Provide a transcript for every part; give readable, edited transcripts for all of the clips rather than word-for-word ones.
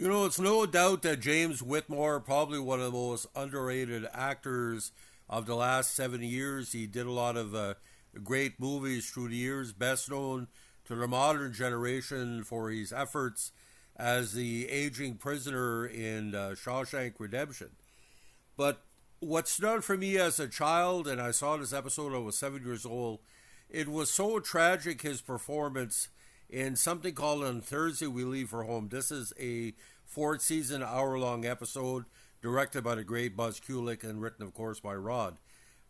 It's no doubt that James Whitmore, probably one of the most underrated actors of the last 70 years. He did a lot of great movies through the years, best known to the modern generation for his efforts as the aging prisoner in Shawshank Redemption. But what stood out for me as a child, and I saw this episode, I was 7 years old, it was so tragic, his performance in something called On Thursday We Leave for Home. This is a fourth season, hour-long episode directed by the great Buzz Kulik and written, of course, by Rod.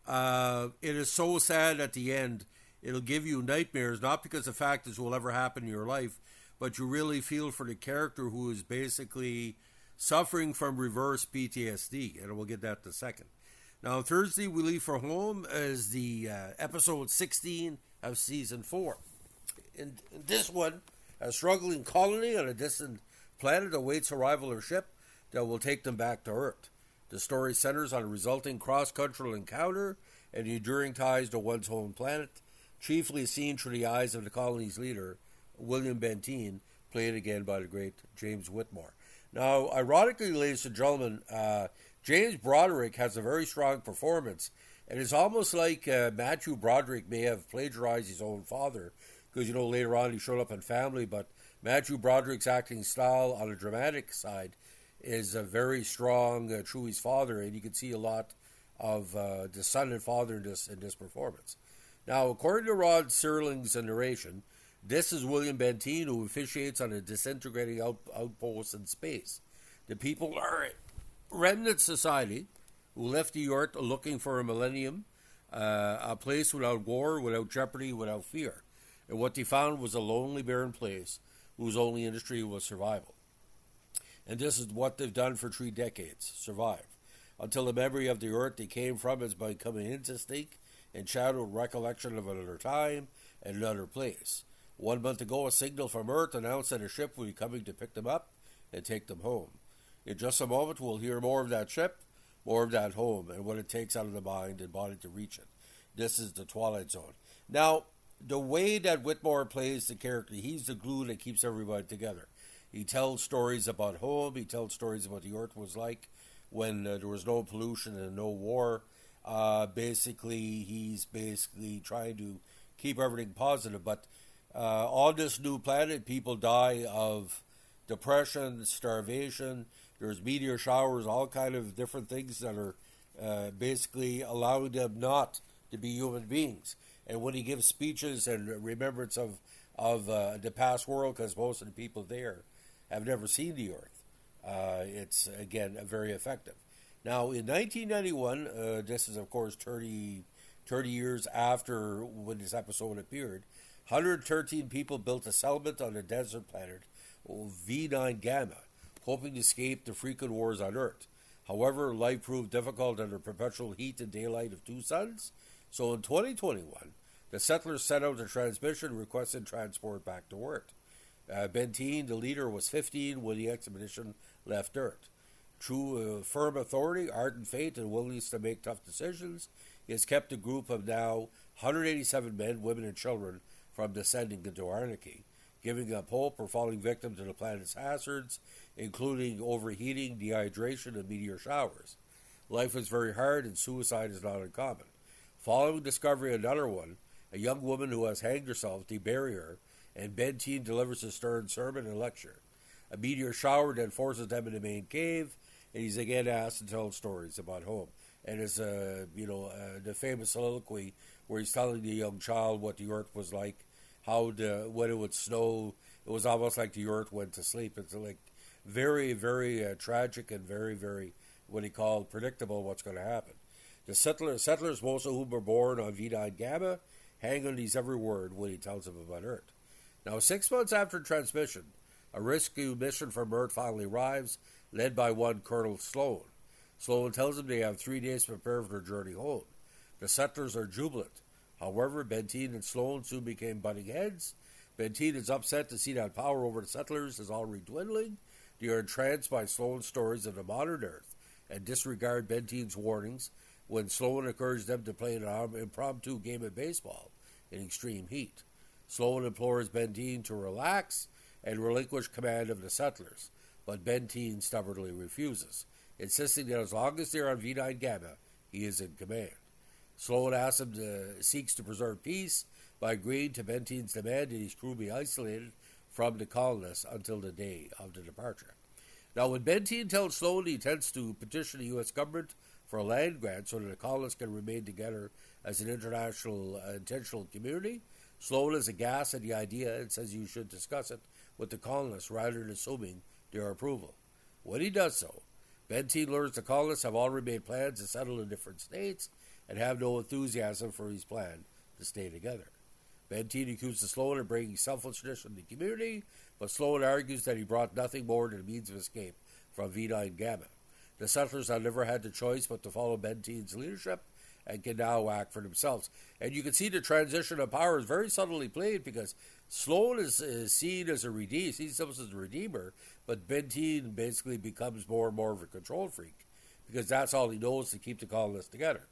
It is so sad at the end. It'll give you nightmares, not because the fact this will ever happen in your life, but you really feel for the character who is basically suffering from reverse PTSD, and we'll get that in a second. Now, Thursday We Leave for Home is the episode 16 of season 4. In this one, a struggling colony on a distant planet awaits arrival of a ship that will take them back to Earth. The story centers on a resulting cross-cultural encounter and the enduring ties to one's home planet, chiefly seen through the eyes of the colony's leader, William Benteen, played again by the great James Whitmore. Now, ironically, ladies and gentlemen, James Broderick has a very strong performance, and it's almost like Matthew Broderick may have plagiarized his own father, because, later on he showed up in Family, but Matthew Broderick's acting style on the dramatic side is very strong through his father, and you can see a lot of the son and father in this performance. Now, according to Rod Serling's narration, this is William Benteen, who officiates on a disintegrating outpost in space. The people are remnant society who left the Earth looking for a millennium, a place without war, without jeopardy, without fear. And what they found was a lonely, barren place whose only industry was survival. And this is what they've done for 3 decades, survive. Until the memory of the Earth they came from has become an indistinct and shadowed recollection of another time and another place. 1 month ago, a signal from Earth announced that a ship would be coming to pick them up and take them home. In just a moment, we'll hear more of that ship, more of that home, and what it takes out of the mind and body to reach it. This is the Twilight Zone. Now, the way that Whitmore plays the character, he's the glue that keeps everybody together. He tells stories about home. He tells stories about the Earth was like when there was no pollution and no war. He's trying to keep everything positive. But on this new planet, people die of depression, starvation. There's meteor showers, all kind of different things that are basically allowing them not to be human beings. And when he gives speeches and remembrance of the past world, because most of the people there have never seen the Earth, it's, again, very effective. Now, in 1991, this is, of course, 30 years after when this episode appeared, 113 people built a settlement on the desert planet V9 Gamma, hoping to escape the frequent wars on Earth. However, life proved difficult under perpetual heat and daylight of 2 suns. So in 2021, the settlers sent out a transmission requesting transport back to Earth. Benteen, the leader, was 15 when the expedition left Earth. Through firm authority, ardent faith, and willingness to make tough decisions, he has kept a group of now 187 men, women, and children from descending into anarchy, giving up hope or falling victim to the planet's hazards, including overheating, dehydration, and meteor showers. Life is very hard, and suicide is not uncommon. Following discovery of another one, a young woman who has hanged herself, they bury her, and Benteen delivers a stern sermon and lecture. A meteor shower then forces them in the main cave, and he's again asked to tell stories about home. And it's the famous soliloquy where he's telling the young child what the Earth was like, when it would snow, it was almost like the Earth went to sleep. It's like very, very tragic and very, very, what he called, predictable what's going to happen. The settlers, most of whom were born on V9 Gamma, hang on his every word when he tells them about Earth. Now, 6 months after transmission, a rescue mission from Earth finally arrives, led by one Colonel Sloan. Sloan tells them they have 3 days to prepare for their journey home. The settlers are jubilant. However, Benteen and Sloan soon became butting heads. Benteen is upset to see that power over the settlers is already dwindling. They are entranced by Sloan's stories of the modern Earth and disregard Benteen's warnings when Sloan encouraged them to play an impromptu game of baseball in extreme heat. Sloan implores Benteen to relax and relinquish command of the settlers. but Benteen stubbornly refuses, insisting that as long as they're on V9 Gamma, he is in command. Sloan seeks to preserve peace by agreeing to Benteen's demand that his crew be isolated from the colonists until the day of the departure. Now, when Benteen tells Sloan he intends to petition the U.S. government for a land grant so that the colonists can remain together as an international intentional community, Sloan is aghast at the idea and says you should discuss it with the colonists rather than assuming their approval. When he does so, Benteen learns the colonists have already made plans to settle in different states and have no enthusiasm for his plan to stay together. Benteen accuses Sloan of bringing selfishness in the community, but Sloan argues that he brought nothing more than a means of escape from V9 Gamma. The settlers have never had the choice but to follow Benteen's leadership and can now act for themselves. And you can see the transition of power is very subtly played because Sloan is seen as a redeemer, sees himself as a redeemer, but Benteen basically becomes more and more of a control freak because that's all he knows to keep the colonists together.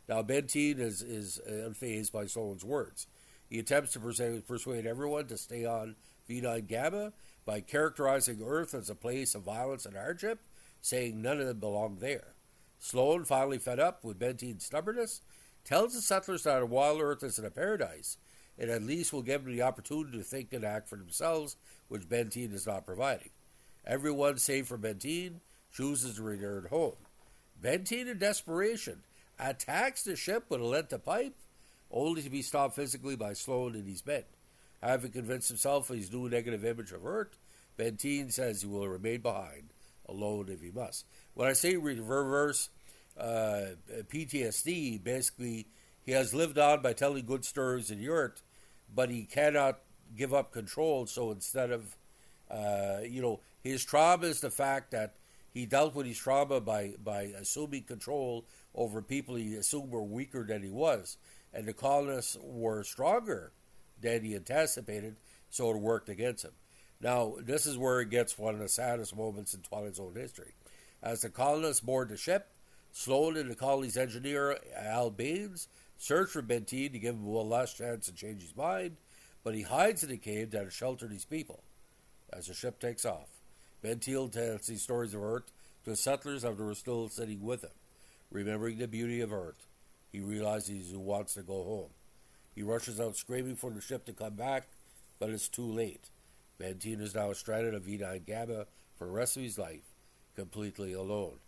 Now, Benteen is unfazed by Sloan's words. He attempts to persuade everyone to stay on V9 Gamma by characterizing Earth as a place of violence and hardship, saying none of them belong there. Sloan, finally fed up with Benteen's stubbornness, tells the settlers that while Earth isn't a paradise, it at least will give them the opportunity to think and act for themselves, which Benteen is not providing. Everyone, save for Benteen, chooses to return home. Benteen, in desperation, attacks the ship with a lead pipe, only to be stopped physically by Sloan and his men. Having convinced himself of his new negative image of Earth, Benteen says he will remain behind, alone if he must. When I say reverse PTSD, basically he has lived on by telling good stories in Earth, but he cannot give up control. So instead of, his trauma is the fact that he dealt with his trauma by assuming control over people he assumed were weaker than he was. And the colonists were stronger than he anticipated, so it worked against him. Now, this is where it gets one of the saddest moments in Twilight Zone history. As the colonists board the ship, Sloan and the colony's engineer, Al Baines, search for Benteen to give him one last chance to change his mind, but he hides in a cave that has sheltered his people. As the ship takes off, Benteen tells these stories of Earth to the settlers after they were still sitting with him. Remembering the beauty of Earth, he realizes he wants to go home. He rushes out screaming for the ship to come back, but it's too late. Benteen is now stranded on V9 Gamma for the rest of his life, completely alone.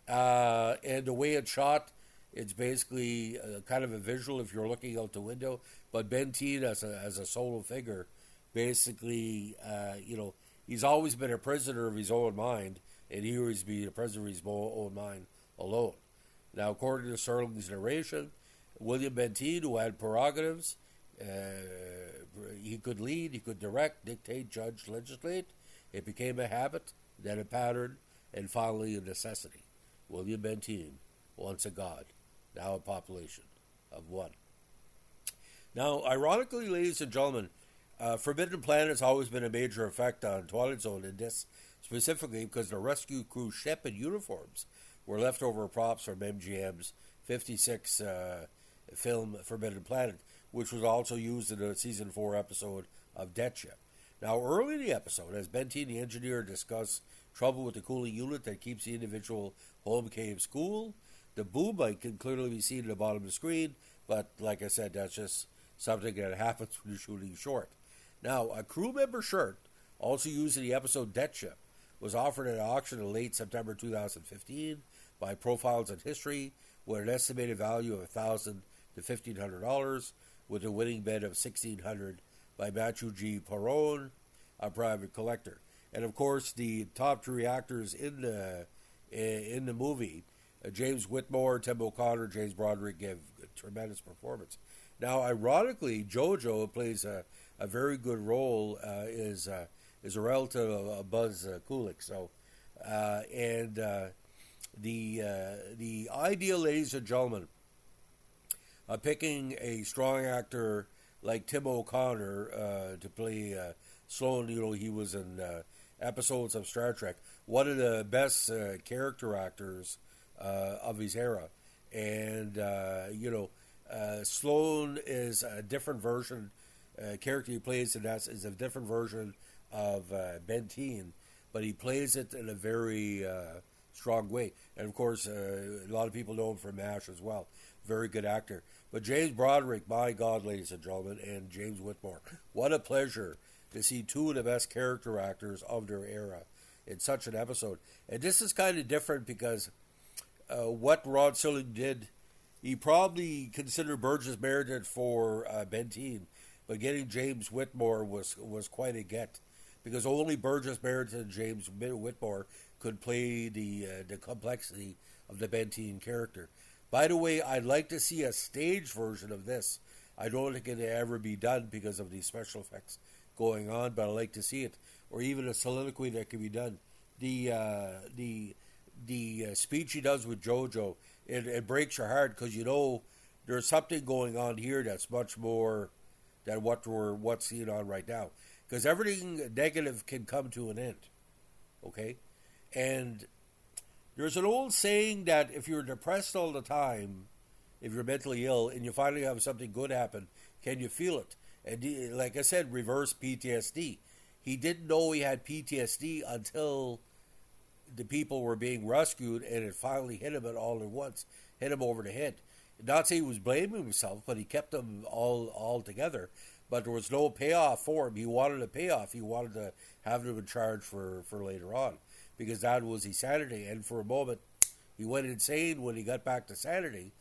And the way it's shot, it's basically kind of a visual if you're looking out the window. But Benteen, as a solo figure, basically, he's always been a prisoner of his own mind, and here he's being a prisoner of his own mind alone. Now, according to Serling's narration, William Benteen, who had prerogatives, he could lead, he could direct, dictate, judge, legislate. It became a habit, then a pattern, and finally a necessity. William Benteen, once a god, now a population of one. Now, ironically, ladies and gentlemen, Forbidden Planet has always been a major effect on Twilight Zone, and this specifically because the rescue crew ship and uniforms were leftover props from MGM's 56 film Forbidden Planet, which was also used in a season 4 episode of Death Ship. Now, early in the episode, as Benteen, the engineer, discussed trouble with the cooling unit that keeps the individual home caves cool, the boom mic can clearly be seen at the bottom of the screen, but like I said, that's just something that happens when you're shooting short. Now, a crew member shirt, also used in the episode Death Ship, was offered at an auction in late September 2015 by Profiles in History with an estimated value of $1,000 to $1,500, with a winning bid of $1,600 by Matthew G. Perrone, a private collector. And of course, the top 3 actors in the movie, James Whitmore, Tim O'Connor, James Broderick, give a tremendous performance. Now, ironically, JoJo, who plays a very good role, is a relative of Buzz Kulik. So, the idea, ladies and gentlemen, picking a strong actor like Tim O'Connor to play Sloan, he was in episodes of Star Trek, one of the best character actors of his era. And, Sloan is a different version, character he plays in that is a different version of Benteen. but he plays it in a very strong way. And of course, a lot of people know him from MASH as well. Very good actor. But James Broderick, my God, ladies and gentlemen, and James Whitmore, what a pleasure to see two of the best character actors of their era in such an episode. And this is kind of different because what Rod Serling did, he probably considered Burgess Meredith for Benteen, but getting James Whitmore was quite a get, because only Burgess Meredith and James Whitmore could play the complexity of the Benteen character. By the way, I'd like to see a stage version of this. I don't think it'll ever be done because of the special effects going on, but I'd like to see it, or even a soliloquy that could be done. The speech he does with JoJo, it breaks your heart, because you know there's something going on here that's much more than what's seen on right now. Because everything negative can come to an end, okay? And there's an old saying that if you're depressed all the time, if you're mentally ill, and you finally have something good happen, can you feel it? And like I said, reverse PTSD. He didn't know he had PTSD until the people were being rescued, and it finally hit him all at once, hit him over the head. Not say he was blaming himself, but he kept them all together. But there was no payoff for him. He wanted a payoff. He wanted to have them in charge for later on, because that was his sanity. And for a moment, he went insane when he got back to sanity.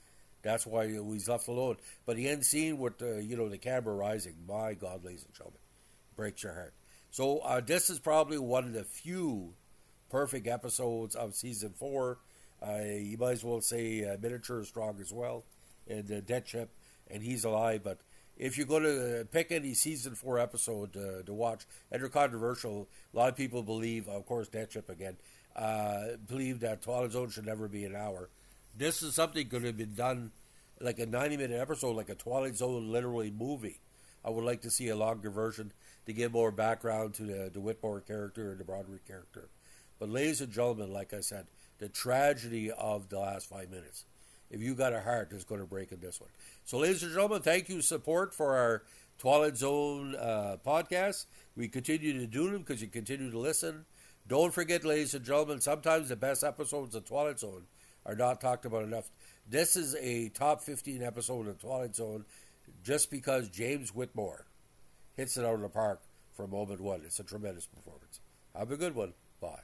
That's why he was left alone. But the end scene with the camera rising, my God, ladies and gentlemen, breaks your heart. So this is probably one of the few perfect episodes of season 4. You might as well say Miniature is strong as well, and Dead Ship, and he's alive. But if you're going to pick any season 4 episode to watch, and they're controversial, a lot of people believe, of course, Dead Ship again, believe that Twilight Zone should never be an hour. This is something could have been done like a 90-minute episode, like a Twilight Zone literally movie. I would like to see a longer version to give more background to the Whitmore character and the Broderick character. But ladies and gentlemen, like I said, the tragedy of the last 5 minutes. If you got a heart, it's going to break in this one. So ladies and gentlemen, thank you support for our Twilight Zone podcast. We continue to do them because you continue to listen. Don't forget, ladies and gentlemen, sometimes the best episodes of Twilight Zone are not talked about enough. This is a top 15 episode of Twilight Zone just because James Whitmore hits it out of the park for moment one. It's a tremendous performance. Have a good one. Bye.